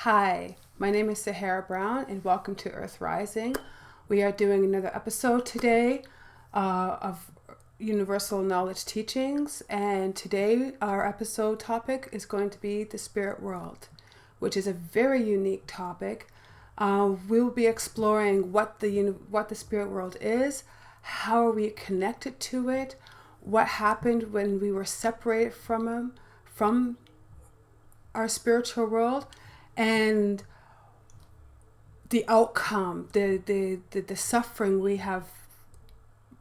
Hi, my name is Sahara Brown, and welcome to Earth Rising. We are doing another episode today of Universal Knowledge Teachings, and today our episode topic is going to be the spirit world, which is a very unique topic. We'll be exploring what the spirit world is, how are we connected to it, what happened when we were separated from our spiritual world, and the outcome, the suffering we have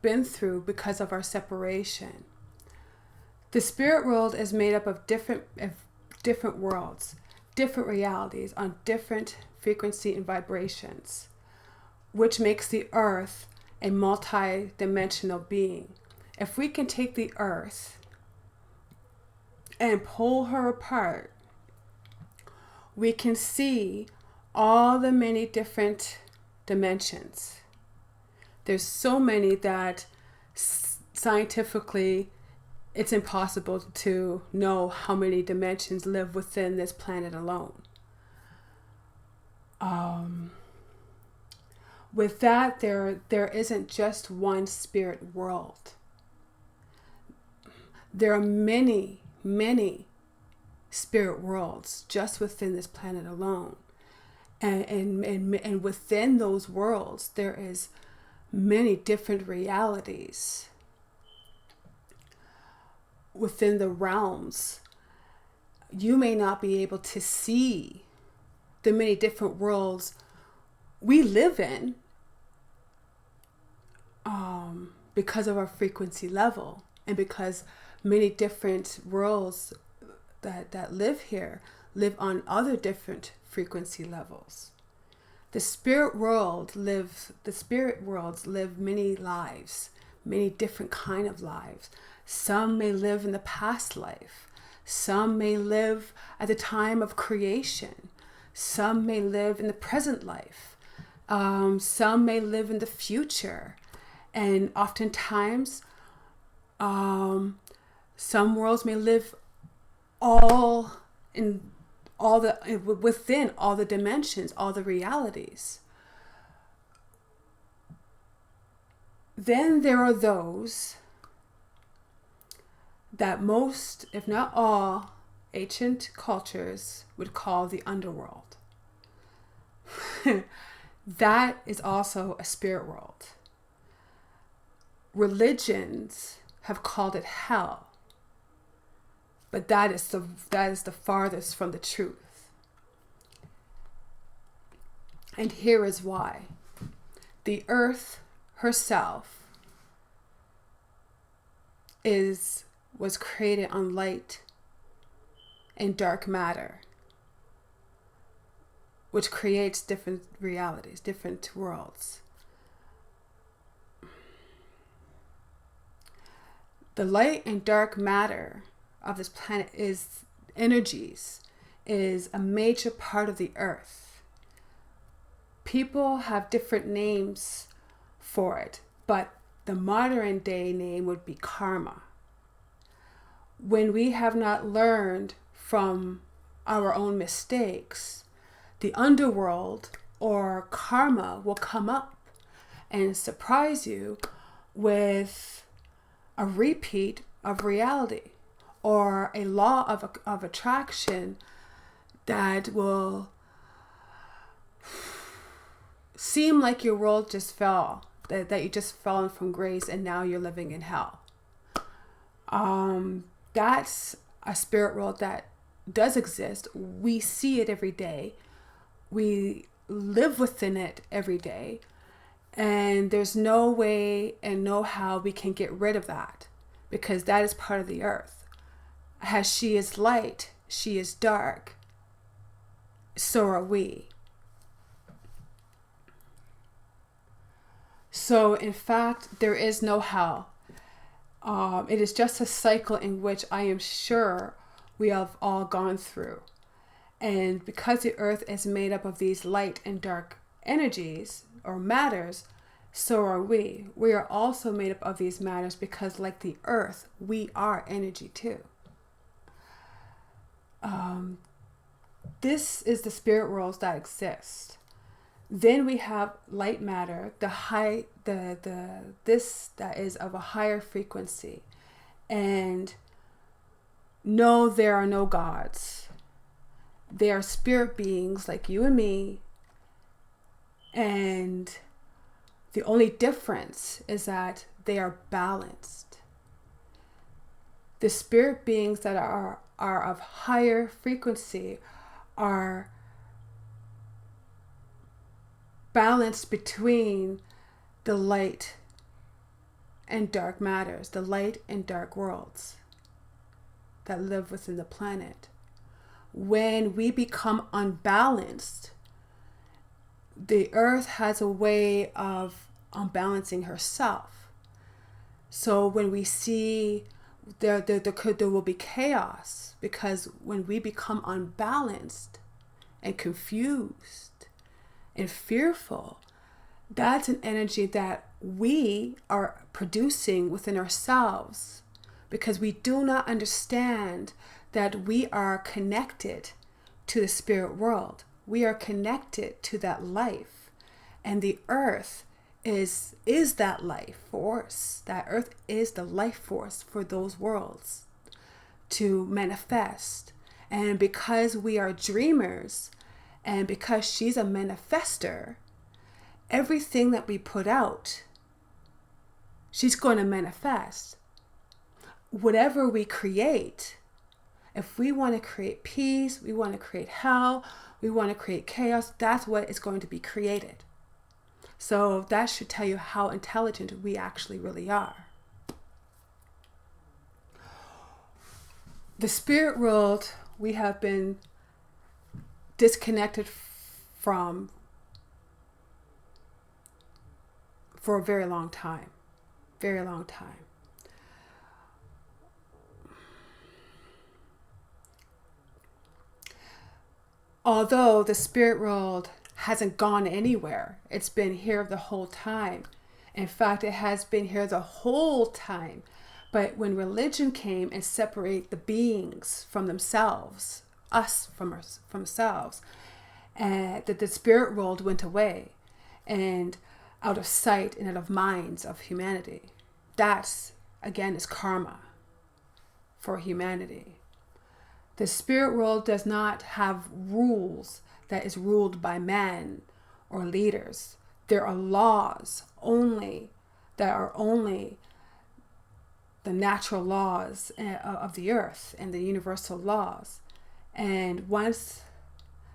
been through because of our separation. The spirit world is made up of different worlds, different realities on different frequency and vibrations, which makes the earth a multi-dimensional being. If we can take the earth and pull her apart, we can see all the many different dimensions. There's so many that scientifically it's impossible to know how many dimensions live within this planet alone. With that, there isn't just one spirit world. There are many spirit worlds just within this planet alone, and within those worlds there is many different realities within the realms. You may not be able to see the many different worlds we live in because of our frequency level, and because many different worlds that live here live on other different frequency levels. The spirit worlds live many lives, many different kind of lives. Some may live in the past life. Some may live at the time of creation. Some may live in the present life. Some may live in the future. And oftentimes, some worlds may live within all the dimensions, all the realities. Then there are those that most, if not all, ancient cultures would call the underworld. That is also a spirit world. Religions have called it hell. But that is the farthest from the truth. And here is why. The earth herself was created on light and dark matter, which creates different realities, different worlds. The light and dark matter of this planet is a major part of the earth. People have different names for it, but the modern day name would be karma. When we have not learned from our own mistakes, the underworld or karma will come up and surprise you with a repeat of reality, or a law of attraction that will seem like your world just fell, that you just fallen from grace and now you're living in hell. That's a spirit world that does exist. We see it every day. We live within it every day. And there's no way and no how we can get rid of that, because that is part of the earth. As she is light, she is dark. So are we. So in fact, there is no hell. It is just a cycle in which I am sure we have all gone through. And because the earth is made up of these light and dark energies or matters, so are we. We are also made up of these matters because, like the earth, we are energy too. this is the spirit worlds that exist. Then we have light matter, this that is of a higher frequency. And no, there are no gods. They are spirit beings like you and me. And the only difference is that they are balanced. The spirit beings that are of higher frequency are balanced between the light and dark matters, the light and dark worlds that live within the planet. When we become unbalanced, the earth has a way of unbalancing herself. So when we see there will be chaos, because when we become unbalanced and confused and fearful, that's an energy that we are producing within ourselves, because we do not understand that we are connected to the spirit world. We are connected to that life, and the earth is that life force. That earth is the life force for those worlds to manifest. And because we are dreamers, and because she's a manifester, everything that we put out, she's going to manifest. Whatever we create, if we want to create peace, we want to create hell, we want to create chaos, that's what is going to be created. So that should tell you how intelligent we actually really are. The spirit world we have been disconnected from for a very long time. Very long time. Although the spirit world hasn't gone anywhere, it's been here the whole time. In fact, it has been here the whole time. But when religion came and separated the beings from themselves, us from ourselves, and that the spirit world went away and out of sight and out of minds of humanity. That, again, is karma for humanity. The spirit world does not have rules that is ruled by men or leaders. There are laws only that are only the natural laws of the earth and the universal laws. And once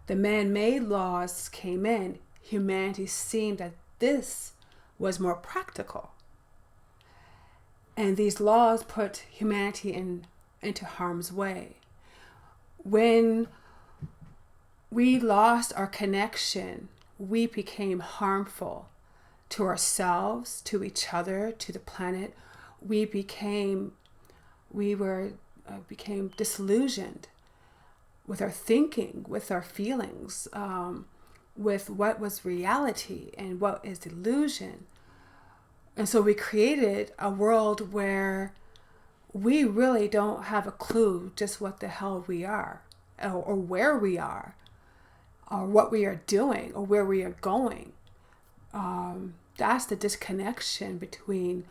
the man-made laws came in, humanity seemed that this was more practical. And these laws put humanity into harm's way. When we lost our connection, we became harmful to ourselves, to each other, to the planet. We became disillusioned with our thinking, with our feelings, with what was reality and what is illusion. And so we created a world where we really don't have a clue just what the hell we are, or where we are, or what we are doing, or where we are going. That's the disconnection between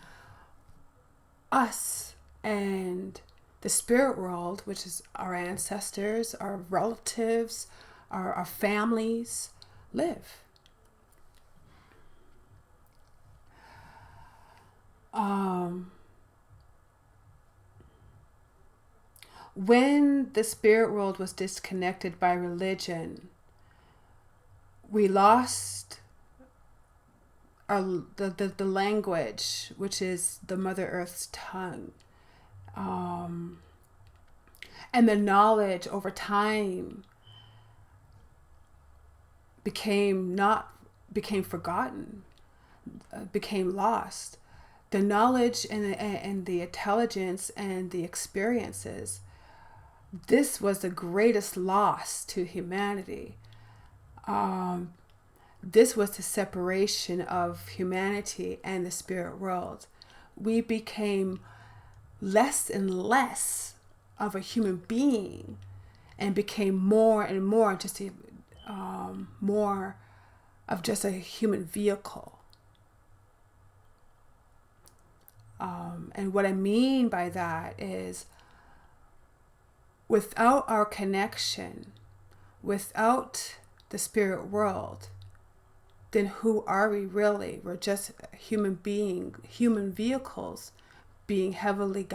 us and the spirit world, which is our ancestors, our relatives, our families live. When the spirit world was disconnected by religion, we lost the language, which is the Mother Earth's tongue. And the knowledge over time became forgotten, became lost. The knowledge and the intelligence and the experiences, this was the greatest loss to humanity. This was the separation of humanity and the spirit world. We became less and less of a human being and became more and more just more of just a human vehicle. And what I mean by that is, without our connection, without the spirit world, then who are we really? We're just human vehicles being heavily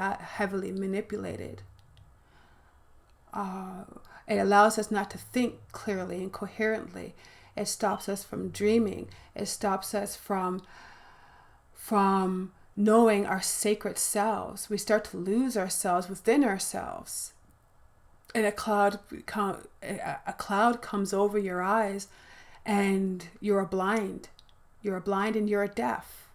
manipulated. It allows us not to think clearly and coherently. It stops us from dreaming. It stops us from knowing our sacred selves. We start to lose ourselves within ourselves. And a cloud comes over your eyes, and you're blind. You're blind and you're deaf.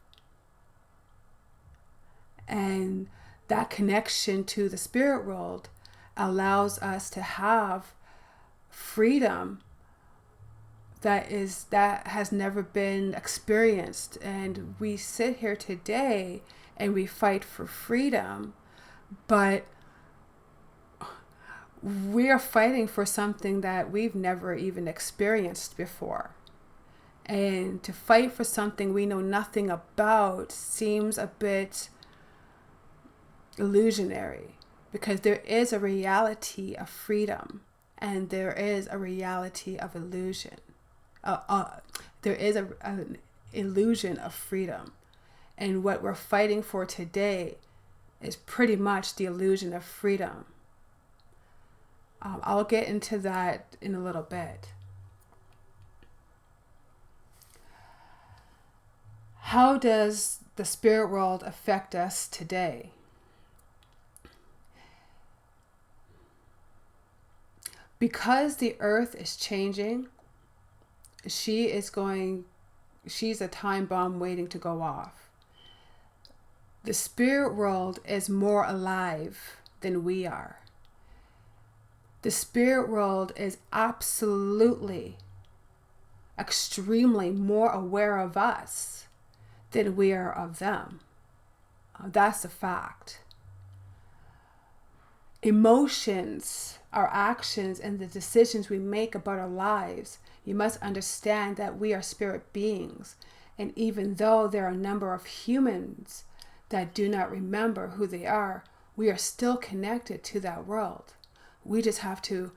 And that connection to the spirit world allows us to have freedom that has never been experienced. And we sit here today and we fight for freedom, but we are fighting for something that we've never even experienced before. And to fight for something we know nothing about seems a bit illusionary, because there is a reality of freedom and there is a reality of illusion. There is an illusion of freedom. And what we're fighting for today is pretty much the illusion of freedom. I'll get into that in a little bit. How does the spirit world affect us today? Because the earth is changing, she's a time bomb waiting to go off. The spirit world is more alive than we are. The spirit world is absolutely, extremely more aware of us than we are of them. That's a fact. Emotions, our actions, and the decisions we make about our lives, you must understand that we are spirit beings. And even though there are a number of humans that do not remember who they are, we are still connected to that world. We just have to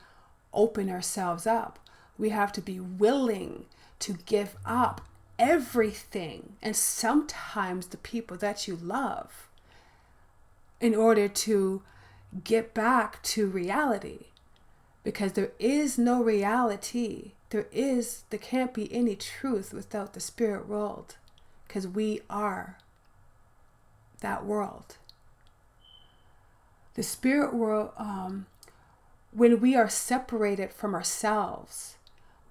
open ourselves up. We have to be willing to give up everything, and sometimes the people that you love, in order to get back to reality. Because there is no reality. There can't be any truth without the spirit world, because we are that world. The spirit world, when we are separated from ourselves,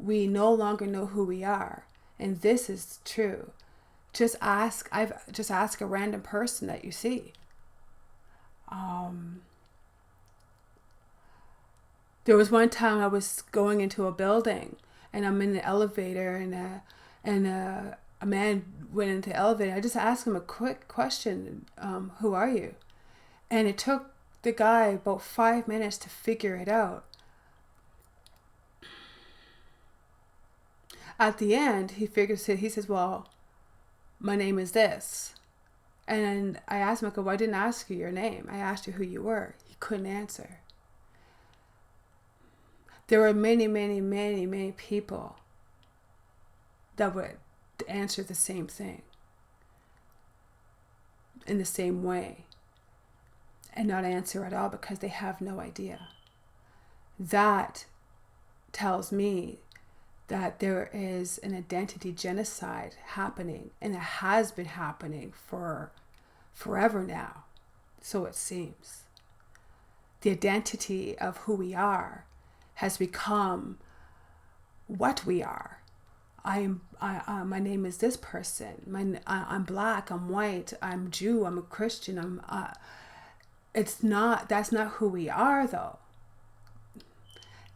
we no longer know who we are. And this is true. Just ask a random person that you see. There was one time I was going into a building, and I'm in the elevator, and a man went into the elevator. I just asked him a quick question, who are you? And it took the guy about 5 minutes to figure it out. At the end, he says, well, my name is this. And I asked him, I go, well, I didn't ask you your name. I asked you who you were. He couldn't answer. There were many, many, many, many people that would answer the same thing in the same way and not answer at all because they have no idea. That tells me that there is an identity genocide happening, and it has been happening for forever now, so it seems. The identity of who we are has become what we are. My name is this person. I'm black. I'm white. I'm Jew. I'm a Christian. That's not who we are, though.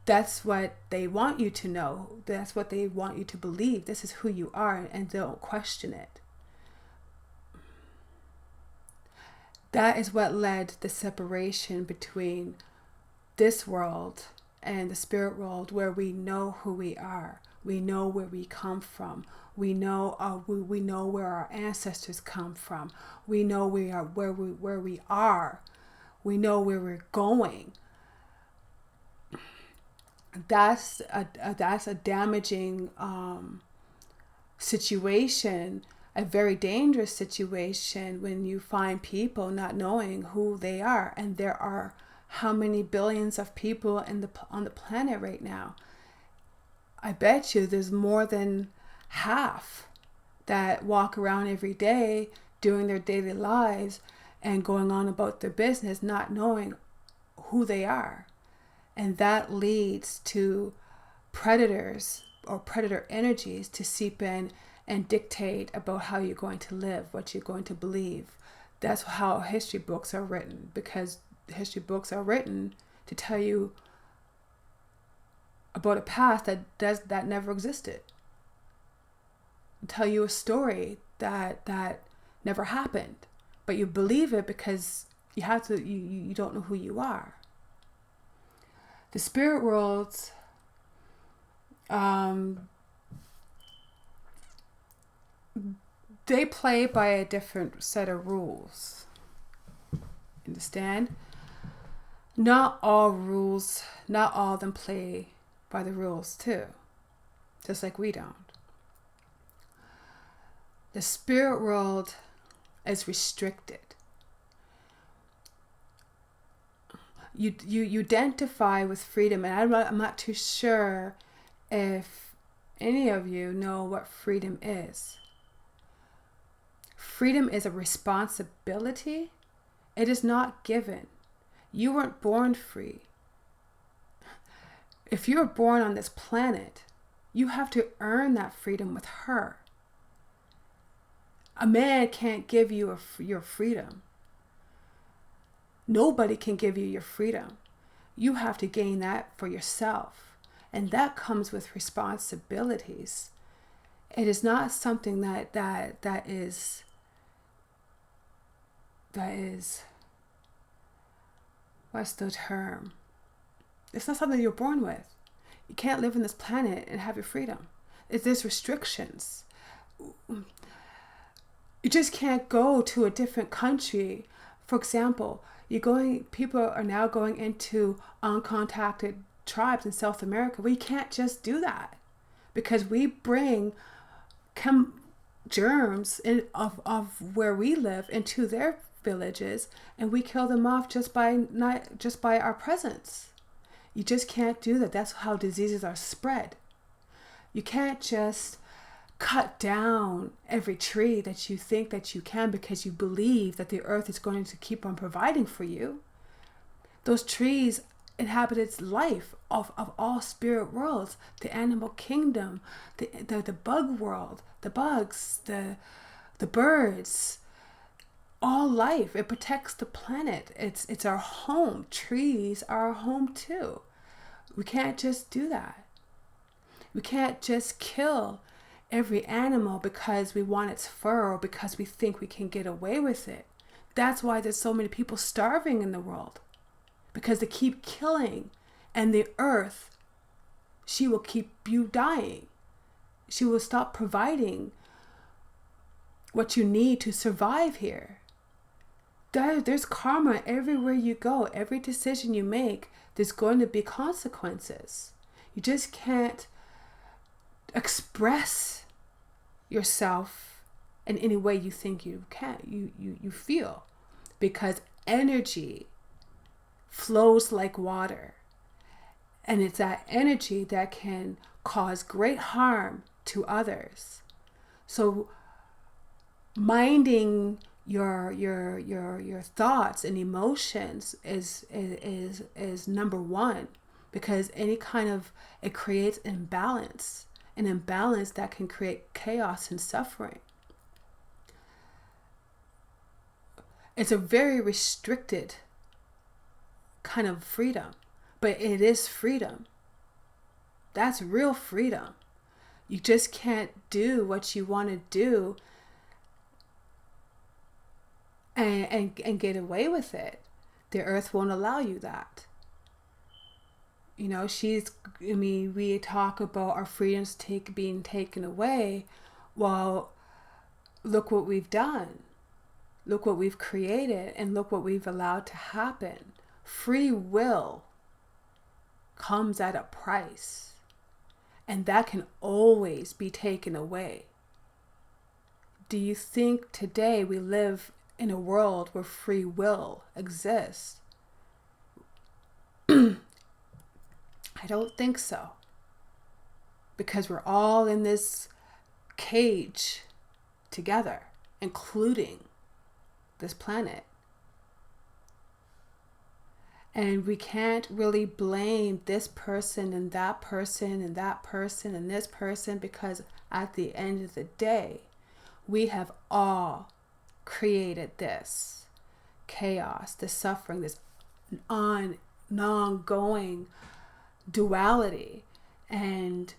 That's what they want you to know. That's what they want you to believe. This is who you are, and don't question it. That is what led the separation between this world and the spirit world where we know who we are. We know where we come from. We know we know where our ancestors come from. We know where we are. We know where we're going. That's a damaging situation, a very dangerous situation when you find people not knowing who they are. And there are how many billions of people on the planet right now? I bet you there's more than half that walk around every day doing their daily lives and going on about their business not knowing who they are. And that leads to predators or predator energies to seep in and dictate about how you're going to live, what you're going to believe. That's how history books are written, because history books are written to tell you about a past that never existed. Tell you a story that never happened, but you believe it because you don't know who you are. The spirit worlds, they play by a different set of rules. Understand? Not all of them play by the rules too, just like we don't. The spirit world is restricted. You identify with freedom, and I'm not too sure if any of you know what freedom is. Freedom is a responsibility. It is not given. You weren't born free. If you were born on this planet, you have to earn that freedom with her. A man can't give you your freedom. Nobody can give you your freedom. You have to gain that for yourself. And that comes with responsibilities. It is not something that is what's the term? It's not something you're born with. You can't live on this planet and have your freedom. There's restrictions. You just can't go to a different country. For example, people are now going into uncontacted tribes in South America. We can't just do that because we bring germs of where we live into their villages, and we kill them off just by our presence. You just can't do that. That's how diseases are spread. You can't just cut down every tree that you think that you can because you believe that the earth is going to keep on providing for you. Those trees inhabit its life of all spirit worlds, the animal kingdom, the bug world, the bugs, the birds, all life. It protects the planet. It's our home. Trees are our home too. We can't just do that. We can't just kill every animal because we want its fur or because we think we can get away with it. That's why there's so many people starving in the world, because they keep killing, and the earth, she will keep you dying. She will stop providing what you need to survive here. There's karma everywhere you go. Every decision you make, there's going to be consequences. You just can't express yourself in any way you think you can, you feel, because energy flows like water, and it's that energy that can cause great harm to others. So minding your thoughts and emotions is number one, because it creates imbalance, an imbalance that can create chaos and suffering. It's a very restricted kind of freedom, but it is freedom. That's real freedom. You just can't do what you want to do and get away with it. The earth won't allow you that. we talk about our freedoms being taken away. Well, look what we've done. Look what we've created, and look what we've allowed to happen. Free will comes at a price, and that can always be taken away. Do you think today we live in a world where free will exists? I don't think so. Because we're all in this cage together, including this planet. And we can't really blame this person and that person and that person and this person, because at the end of the day, we have all created this chaos, this suffering, this ongoing duality. And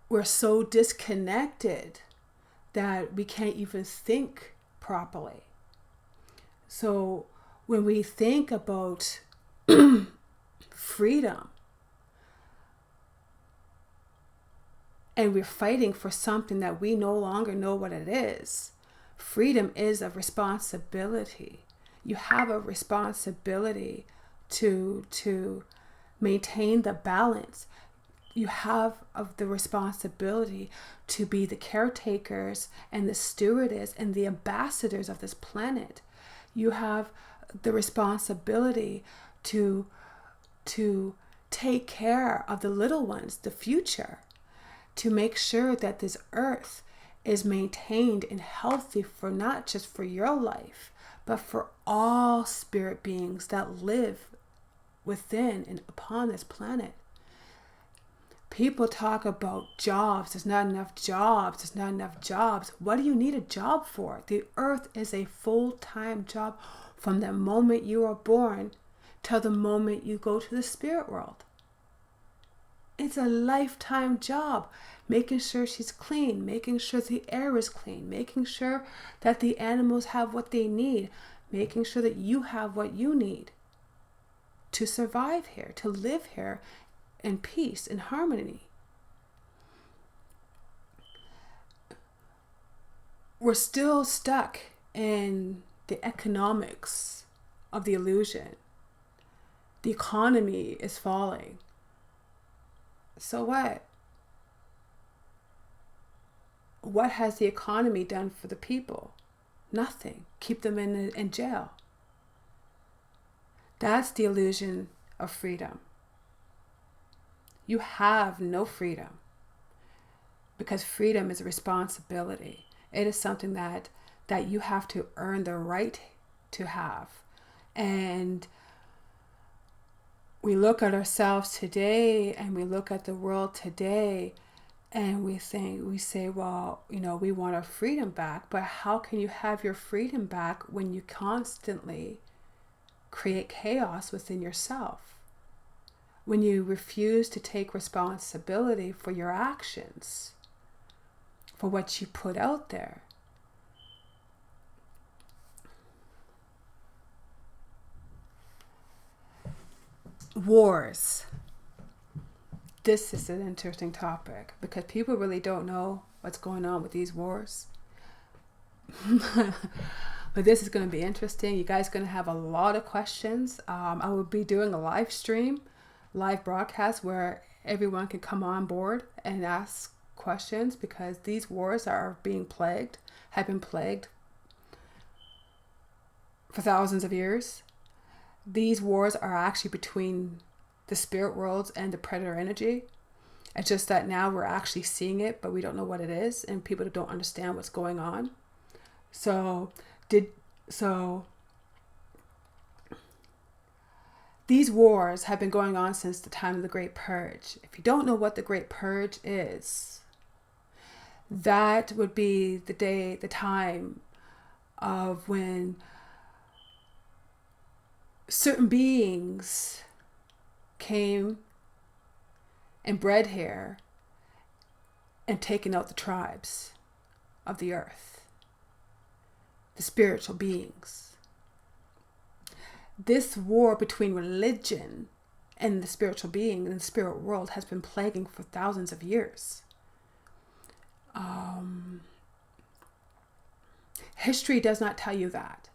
we're so disconnected that we can't even think properly. So when we think about freedom, and we're fighting for something that we no longer know what it is, freedom is a responsibility. You have a responsibility to maintain the balance. You have the responsibility to be the caretakers and the stewardess and the ambassadors of this planet. You have the responsibility to take care of the little ones, the future, to make sure that this earth is maintained and healthy, for not just for your life, but for all spirit beings that live within and upon this planet. People talk about jobs. There's not enough jobs. There's not enough jobs. What do you need a job for? The earth is a full-time job from the moment you are born till the moment you go to the spirit world. It's a lifetime job. Making sure she's clean, making sure the air is clean, making sure that the animals have what they need, making sure that you have what you need to survive here, to live here in peace and harmony. We're still stuck in the economics of the illusion. The economy is falling. So what? What has the economy done for the people? Nothing. Keep them in jail. That's the illusion of freedom. You have no freedom, because freedom is a responsibility. It is something that you have to earn the right to have. And we look at ourselves today, and we look at the world today, and we say, well, we want our freedom back. But how can you have your freedom back when you constantly create chaos within yourself? When you refuse to take responsibility for your actions, for what you put out there. Wars. This is an interesting topic, because people really don't know what's going on with these wars. But this is going to be interesting. You guys are going to have a lot of questions. I will be doing a live broadcast where everyone can come on board and ask questions, because these wars have been plagued for thousands of years. These wars are actually between the spirit worlds and the predator energy. It's just that now we're actually seeing it, but we don't know what it is, and people don't understand what's going on. These wars have been going on since the time of the Great Purge. If you don't know what the Great Purge is, that would be the time of when certain beings came and bred here and taken out the tribes of the earth, the spiritual beings. this war between religion and the spiritual being and the spirit world has been plaguing for thousands of years. History does not tell you that.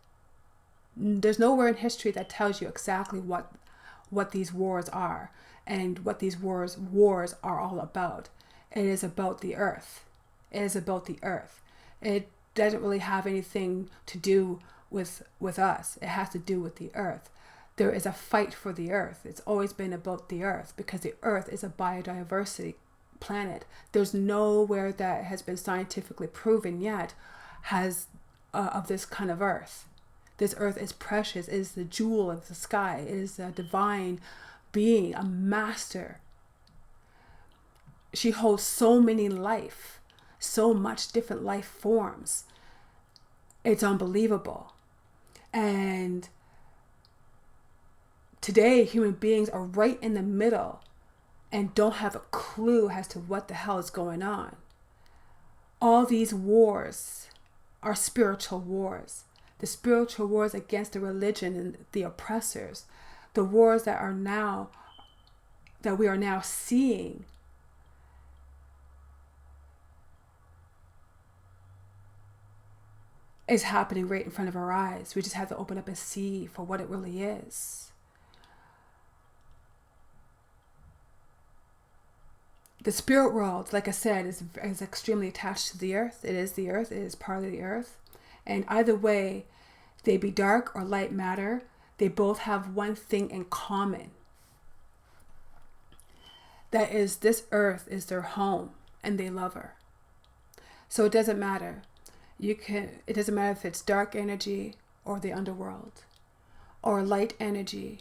There's nowhere in history that tells you exactly what these wars are and what these wars are all about. It is about the earth. It is about the earth. It doesn't really have anything to do with us. It has to do with the earth. There is a fight for the earth. It's always been about the earth because the earth is a biodiversity planet. There's nowhere that has been scientifically proven yet has of this kind of earth. This earth is precious. It is the jewel of the sky. It is a divine being, a master. She holds so many life, so much different life forms. It's unbelievable. And today, human beings are right in the middle and don't have a clue as to what the hell is going on. All these wars are spiritual wars. The spiritual wars against the religion and the oppressors. The wars that we are now seeing. Is happening right in front of our eyes. We just have to open up and see for what it really is. The spirit world, like I said, is extremely attached to the earth. It is the earth. It is part of the earth. And either way, they be dark or light matter, they both have one thing in common. That is, this earth is their home and they love her. So it doesn't matter. It doesn't matter if it's dark energy or the underworld or light energy.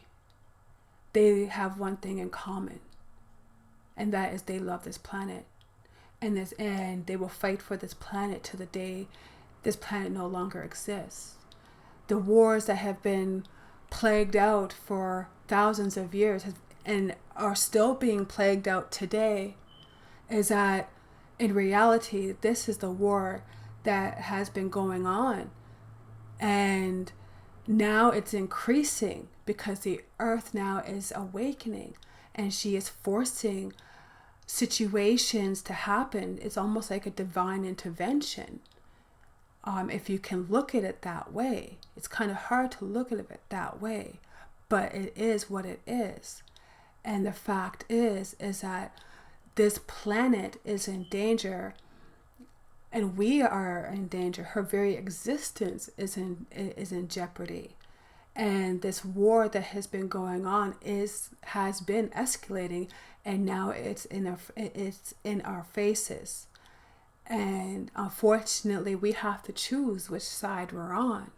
They have one thing in common. And that is they love this planet. And they will fight for this planet to the day this planet no longer exists. The wars that have been plagued out for thousands of years and are still being plagued out today is that in reality, this is the war that has been going on. And now it's increasing because the earth now is awakening and she is forcing situations to happen. It's almost like a divine intervention. If you can look at it that way. It's kind of hard to look at it that way, but it is what it is. And the fact is that this planet is in danger and we are in danger. Her very existence is in jeopardy. And this war that has been going on has been escalating, and now it's in our faces. And unfortunately, we have to choose which side we're on.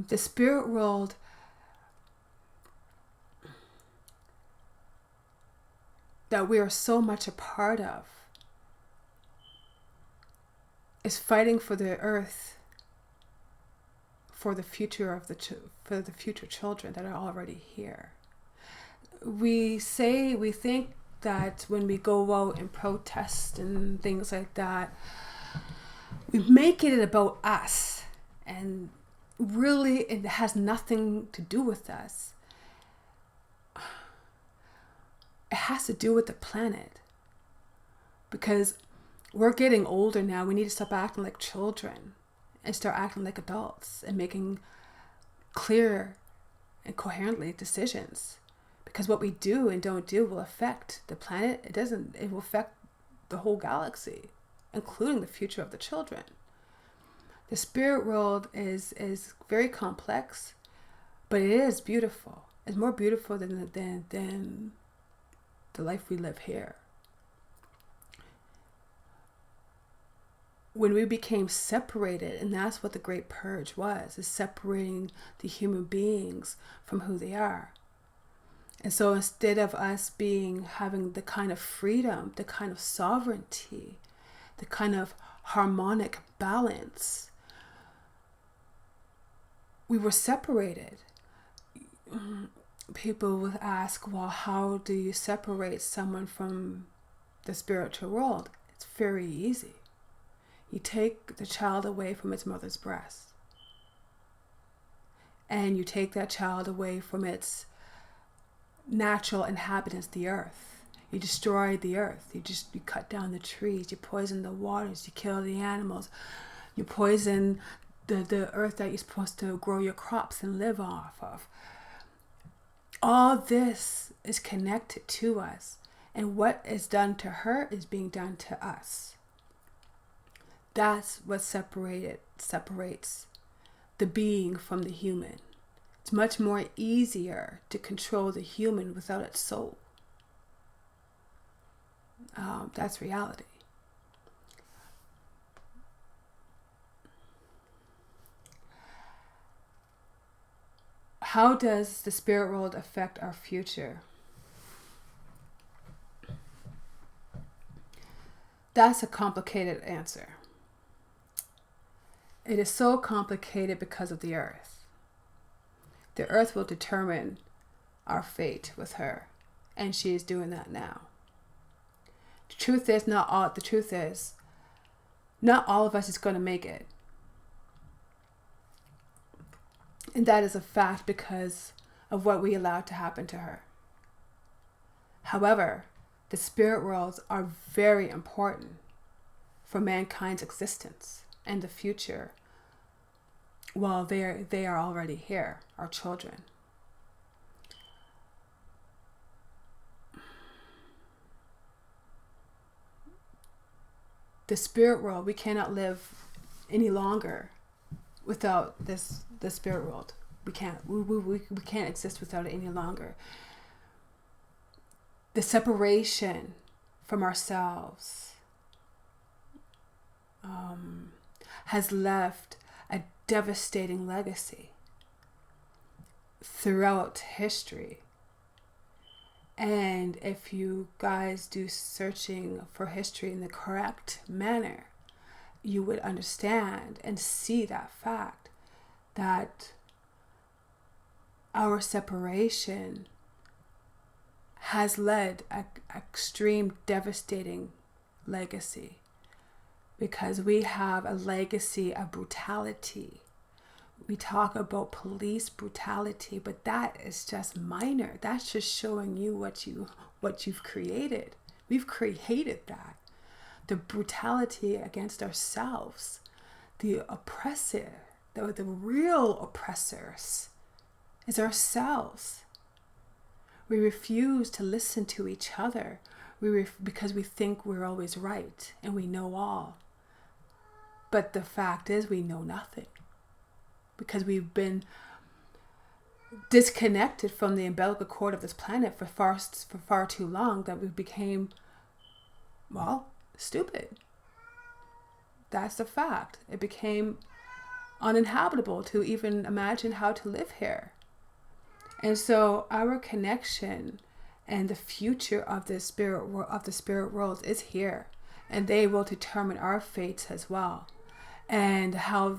The spirit world that we are so much a part of is fighting for the earth, for the future of for the future children that are already here. We think that when we go out and protest and things like that, we make it about us, and really it has nothing to do with us. It has to do with the planet, because we're getting older now. We need to stop acting like children and start acting like adults and making clear and coherently decisions. Because what we do and don't do will affect the planet. It will affect the whole galaxy, including the future of the children. The spirit world is very complex, but it is beautiful. It's more beautiful than the life we live here. When we became separated, and that's what the Great Purge was, is separating the human beings from who they are. And so instead of us having the kind of freedom, the kind of sovereignty, the kind of harmonic balance, we were separated. People would ask, well, how do you separate someone from the spiritual world? It's very easy. You take the child away from its mother's breast. and you take that child away from its natural inhabitants, the earth. You destroy the earth. You cut down the trees. You poison the waters. You kill the animals. You poison the earth that you're supposed to grow your crops and live off of. All this is connected to us. And what is done to her is being done to us. That's what separates the being from the human. It's much more easier to control the human without its soul. That's reality. How does the spirit world affect our future? That's a complicated answer. It is so complicated because of the earth. The earth will determine our fate with her, and she is doing that now. The truth is, not all of us is going to make it. And that is a fact because of what we allowed to happen to her. However, the spirit worlds are very important for mankind's existence and the future. Well, they are already here, our children. The spirit world, we cannot live any longer without the spirit world. We can't. We can't exist without it any longer. The separation from ourselves has left a devastating legacy throughout history. And if you guys do searching for history in the correct manner, you would understand and see that fact that our separation has led an extreme devastating legacy, because we have a legacy of brutality. We talk about police brutality, but that is just minor. That's just showing you what you've created. We've created that. The brutality against ourselves, the oppressor, the real oppressors is ourselves. We refuse to listen to each other because we think we're always right and we know all. But the fact is, we know nothing, because we've been disconnected from the umbilical cord of this planet for far too long, that we became, well, stupid. That's the fact. It became uninhabitable to even imagine how to live here. And so our connection and the future of the spirit world is here, and they will determine our fates as well, and how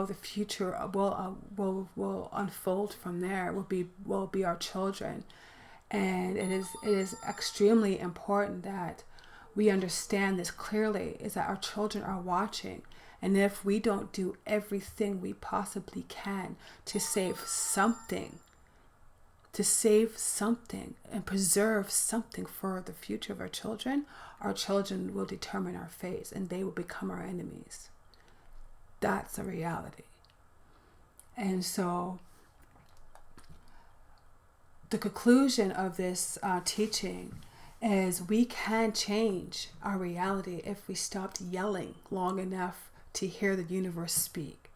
the future will unfold from there will be our children. And it is extremely important that we understand this clearly, is that our children are watching. And if we don't do everything we possibly can to save something and preserve something for the future of our children will determine our fate, and they will become our enemies. That's a reality. And so the conclusion of this teaching is we can change our reality if we stopped yelling long enough to hear the universe speak.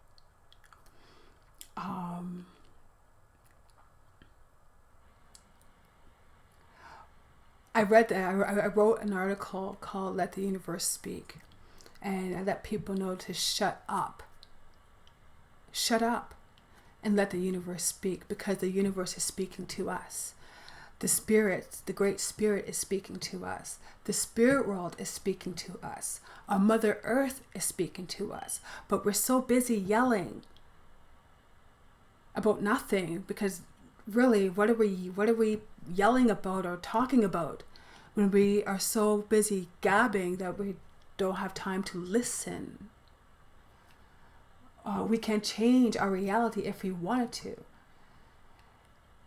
I wrote an article called "Let the Universe Speak," and I let people know to shut up and let the universe speak, because the universe is speaking to us. The spirit, the great spirit, is speaking to us. The spirit world is speaking to us. Our Mother Earth is speaking to us. But we're so busy yelling about nothing, because really, what are we yelling about or talking about when we are so busy gabbing that we don't have time to listen We can change our reality if we wanted to.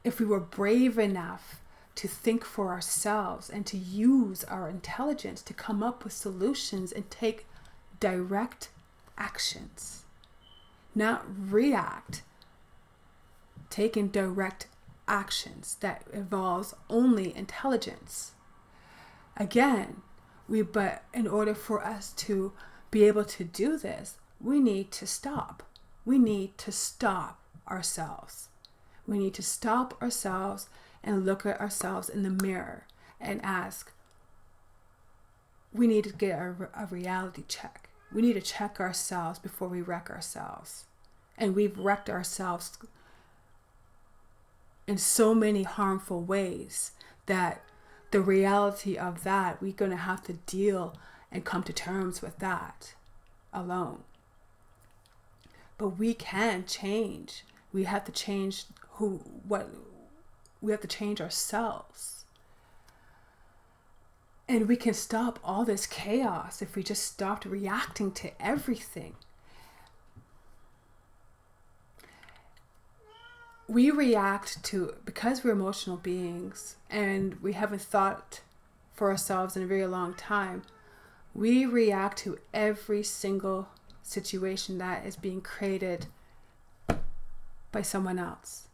If we were brave enough to think for ourselves and to use our intelligence to come up with solutions and take direct actions, not react, taking direct actions that involves only intelligence. Again, but in order for us to be able to do this, we need to stop. We need to stop ourselves. We need to stop ourselves and look at ourselves in the mirror and ask, we need to get a reality check. We need to check ourselves before we wreck ourselves. And we've wrecked ourselves in so many harmful ways that the reality of that, we're going to have to deal and come to terms with that alone. But we can change. We have to change we have to change ourselves. And we can stop all this chaos if we just stopped reacting to everything. We react to, because we're emotional beings and we haven't thought for ourselves in a very long time, we react to every single situation that is being created by someone else.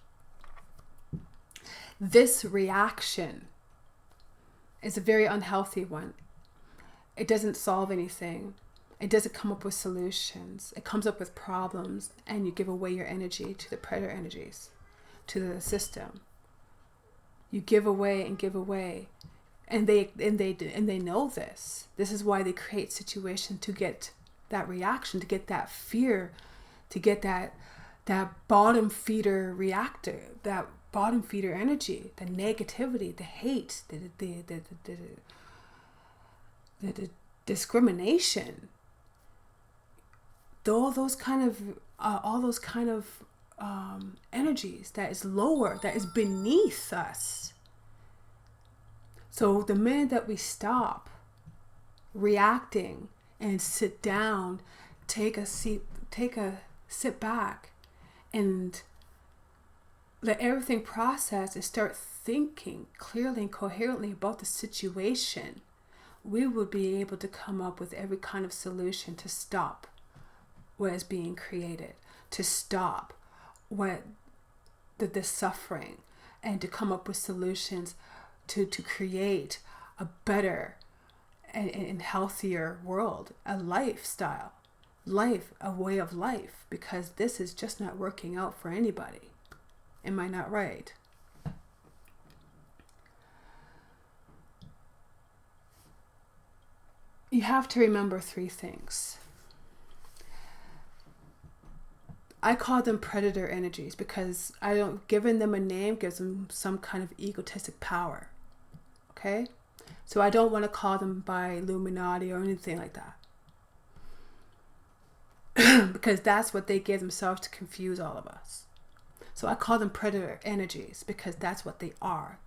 This reaction is a very unhealthy one. It doesn't solve anything. It doesn't come up with solutions. It comes up with problems, and you give away your energy to the predator energies, to the system. You give away and give away, and they know this. This is why they create situations to get that reaction, to get that fear, to get that bottom feeder reactor, that bottom feeder energy, the negativity, the hate, the discrimination. All those kind of energies that is lower, that is beneath us. So the minute that we stop reacting and sit down, sit back and let everything process and start thinking clearly and coherently about the situation, we will be able to come up with every kind of solution to stop what is being created, to stop the suffering, and to come up with solutions to create a better and healthier world, a lifestyle, a way of life, because this is just not working out for anybody. Am I not right? You have to remember 3 things. I call them predator energies because giving them a name gives them some kind of egotistic power. Okay? So I don't want to call them by Illuminati or anything like that. Because that's what they give themselves to confuse all of us. So I call them predator energies because that's what they are.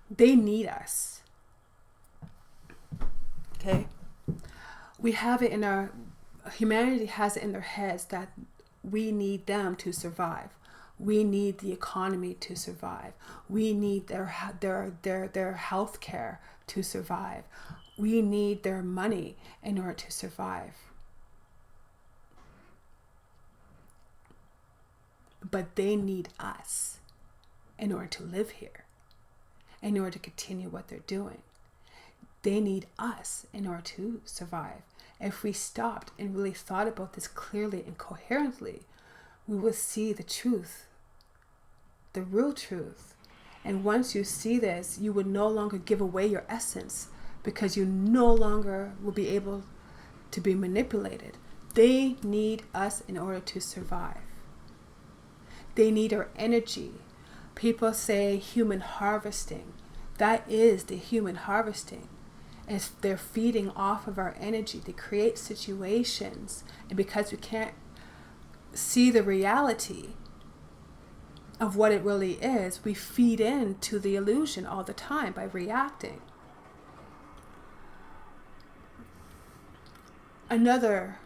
They need us. Okay? We have it in humanity has it in their heads that we need them to survive. We need the economy to survive. We need their health care to survive. We need their money in order to survive. But they need us in order to live here, in order to continue what they're doing. They need us in order to survive. If we stopped and really thought about this clearly and coherently, we would see the truth, the real truth. And once you see this, you would no longer give away your essence because you no longer will be able to be manipulated. They need us in order to survive. They need our energy. People say human harvesting. That is the human harvesting. As they're feeding off of our energy to create situations. And because we can't see the reality of what it really is, we feed into the illusion all the time by reacting. Another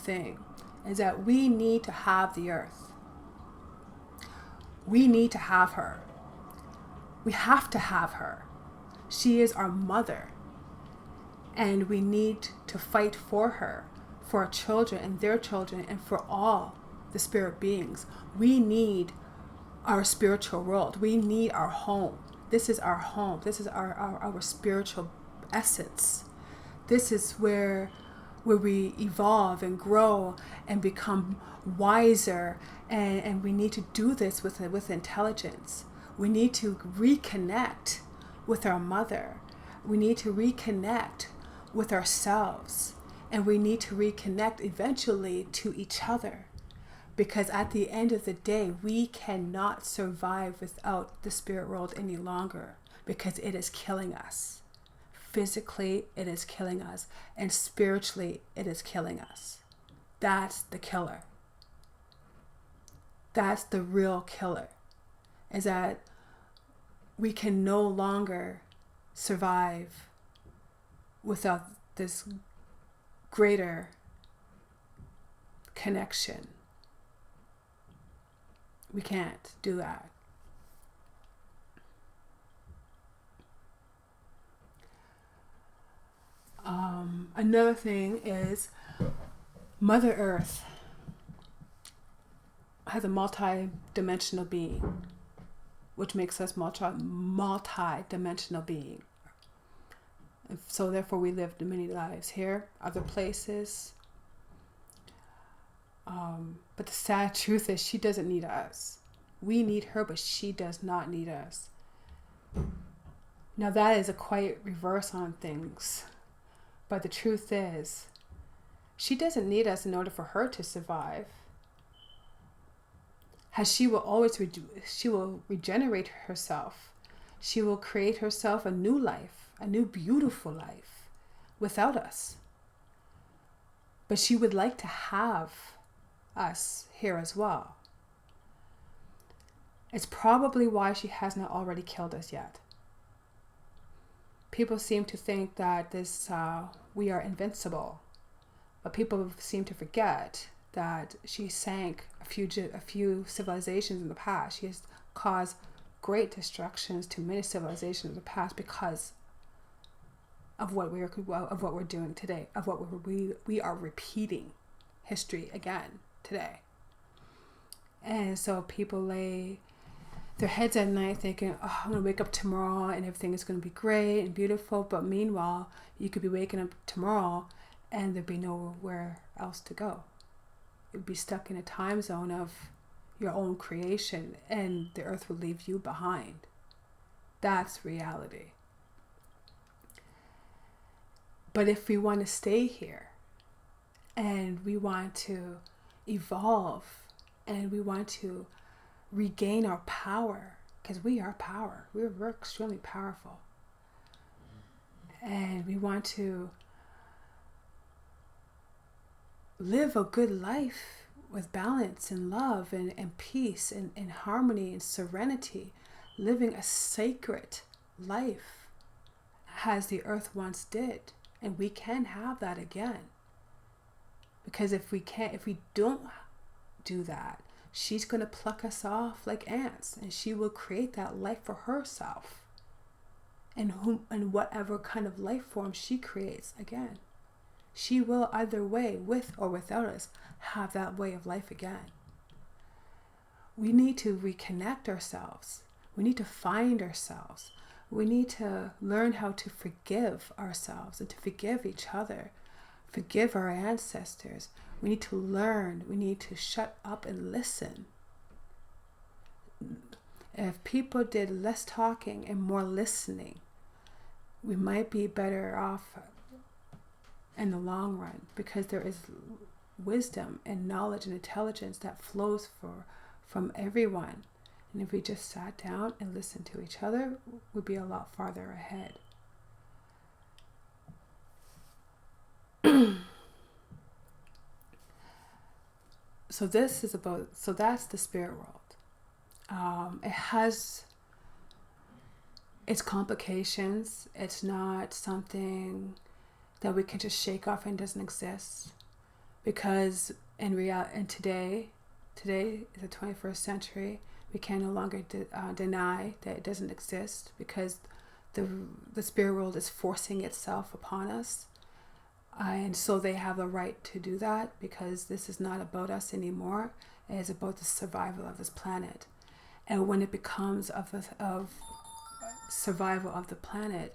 thing, is that we need to have the earth. We need to have her. We have to have her. She is our mother. And we need to fight for her, for our children and their children, and for all the spirit beings. We need our spiritual world. We need our home. This is our home. This is our spiritual essence. This is where we evolve and grow and become wiser. And we need to do this with intelligence. We need to reconnect with our mother. We need to reconnect with ourselves. And we need to reconnect eventually to each other. Because at the end of the day, we cannot survive without the spirit world any longer, because it is killing us. Physically, it is killing us. And spiritually, it is killing us. That's the killer. That's the real killer. Is that we can no longer survive without this greater connection. We can't do that. Another thing is Mother Earth has a multi-dimensional being, which makes us multi-dimensional being. So therefore we live many lives here, other places. But the sad truth is she doesn't need us. We need her, but she does not need us. Now that is a quiet reverse on things. But the truth is, she doesn't need us in order for her to survive. She will regenerate herself. She will create herself a new life, a new beautiful life without us. But she would like to have us here as well. It's probably why she has not already killed us yet. People seem to think that we are invincible, but people seem to forget that she sank a few civilizations in the past. She has caused great destructions to many civilizations in the past because of what we're doing today, of what we are repeating history again today. And so people lay their heads at night thinking, oh, I'm going to wake up tomorrow and everything is going to be great and beautiful. But meanwhile, you could be waking up tomorrow and there'd be nowhere else to go. You'd be stuck in a time zone of your own creation and the earth would leave you behind. That's reality. But if we want to stay here and we want to evolve and we want to regain our power, because we are power. We're extremely powerful. And we want to live a good life with balance and love and peace and harmony and serenity, living a sacred life as the earth once did. And we can have that again. Because if we don't do that, she's going to pluck us off like ants, and she will create that life for herself and whatever kind of life form she creates again. She will either way, with or without us, have that way of life again. We need to reconnect ourselves. We need to find ourselves. We need to learn how to forgive ourselves and to forgive each other, forgive our ancestors. We need to learn. We need to shut up and listen. If people did less talking and more listening, we might be better off in the long run, because there is wisdom and knowledge and intelligence that flows from everyone. And if we just sat down and listened to each other, we'd be a lot farther ahead. So that's the spirit world. It has its complications. It's not something that we can just shake off and doesn't exist. because in reality, and today is the 21st century. We can no longer deny that it doesn't exist, because the spirit world is forcing itself upon us. And so they have the right to do that, because this is not about us anymore. It is about the survival of this planet. And when it becomes of survival of the planet,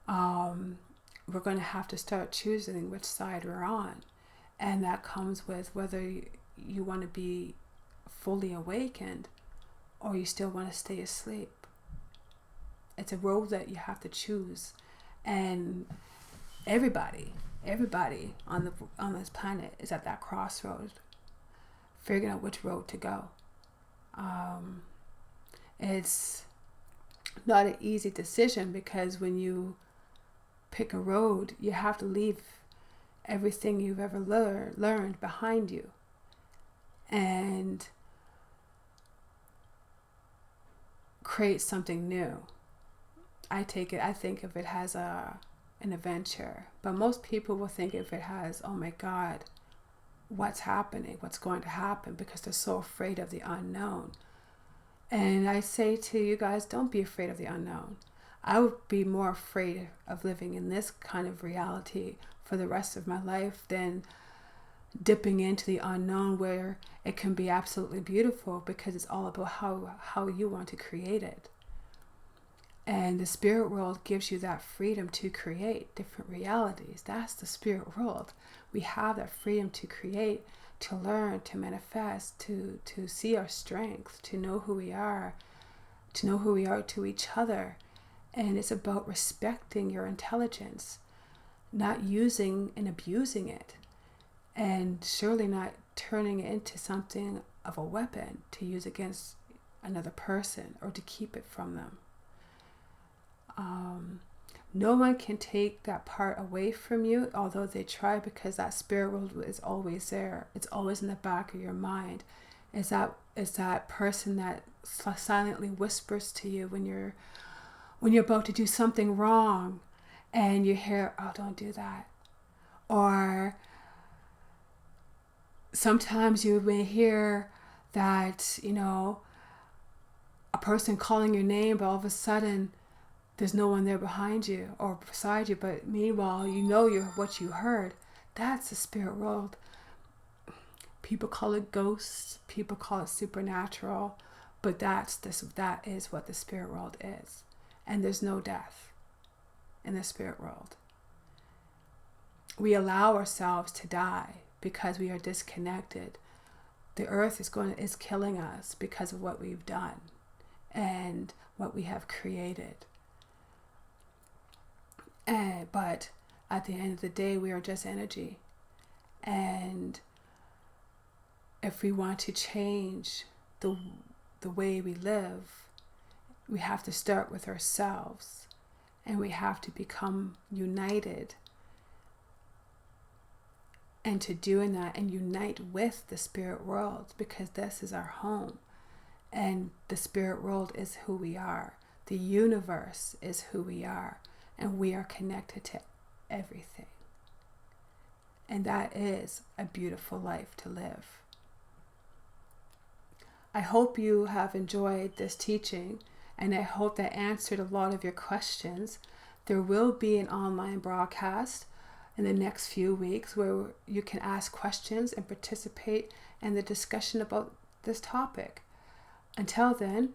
we're going to have to start choosing which side we're on. And that comes with whether you want to be fully awakened or you still want to stay asleep. It's a road that you have to choose. And everybody on this planet is at that crossroad, figuring out which road to go. It's not an easy decision, because when you pick a road, you have to leave everything you've ever learned behind you, and create something new. I think of it as an adventure, but most people will think of it as, oh my God, what's happening, what's going to happen, because they're so afraid of the unknown. And I say to you guys, don't be afraid of the unknown. I would be more afraid of living in this kind of reality for the rest of my life than dipping into the unknown, where it can be absolutely beautiful, because it's all about how you want to create it. And the spirit world gives you that freedom to create different realities. That's the spirit world. We have that freedom to create, to learn, to manifest, to see our strength, to know who we are to each other. And it's about respecting your intelligence, not using and abusing it, and surely not turning it into something of a weapon to use against another person or to keep it from them. No one can take that part away from you, although they try, because that spirit world is always there. It's always in the back of your mind. It's that person that silently whispers to you when you're about to do something wrong, and you hear, oh, don't do that. Or sometimes you may hear that, a person calling your name, but all of a sudden there's no one there behind you or beside you, but meanwhile what you heard. That's the spirit world. People call it ghosts, people call it supernatural, but that is what the spirit world is. And there's no death in the spirit world. We allow ourselves to die because we are disconnected. The earth is killing us because of what we've done and what we have created. But at the end of the day, we are just energy. And if we want to change the way we live, we have to start with ourselves, and we have to become united. And to doing that and unite with the spirit world, because this is our home, and the spirit world is who we are. The universe is who we are, and we are connected to everything. And that is a beautiful life to live. I hope you have enjoyed this teaching, and I hope that answered a lot of your questions. There will be an online broadcast in the next few weeks where you can ask questions and participate in the discussion about this topic. Until then,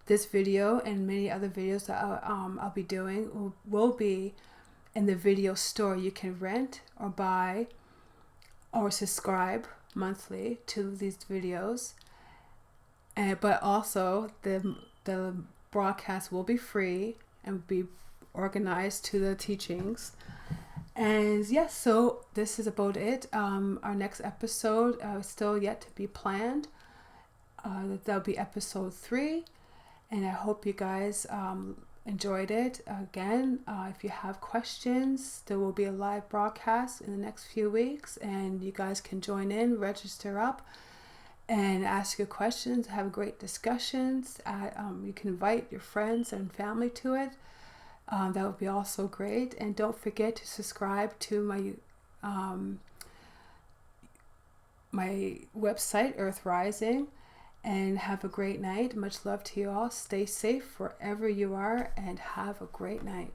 this video and many other videos that I'll be doing will be in the video store. You can rent or buy or subscribe monthly to these videos, but also the broadcast will be free and be organized to the teachings. And yes, so this is about it. Our next episode is still yet to be planned. That'll be episode 3, and I hope you guys enjoyed it. Again, if you have questions, there will be a live broadcast in the next few weeks, and you guys can join in, register up, and ask your questions, have great discussions. You can invite your friends and family to it. That would be also great. And don't forget to subscribe to my my website, Earth Rising, and have a great night. Much love to you all. Stay safe wherever you are and have a great night.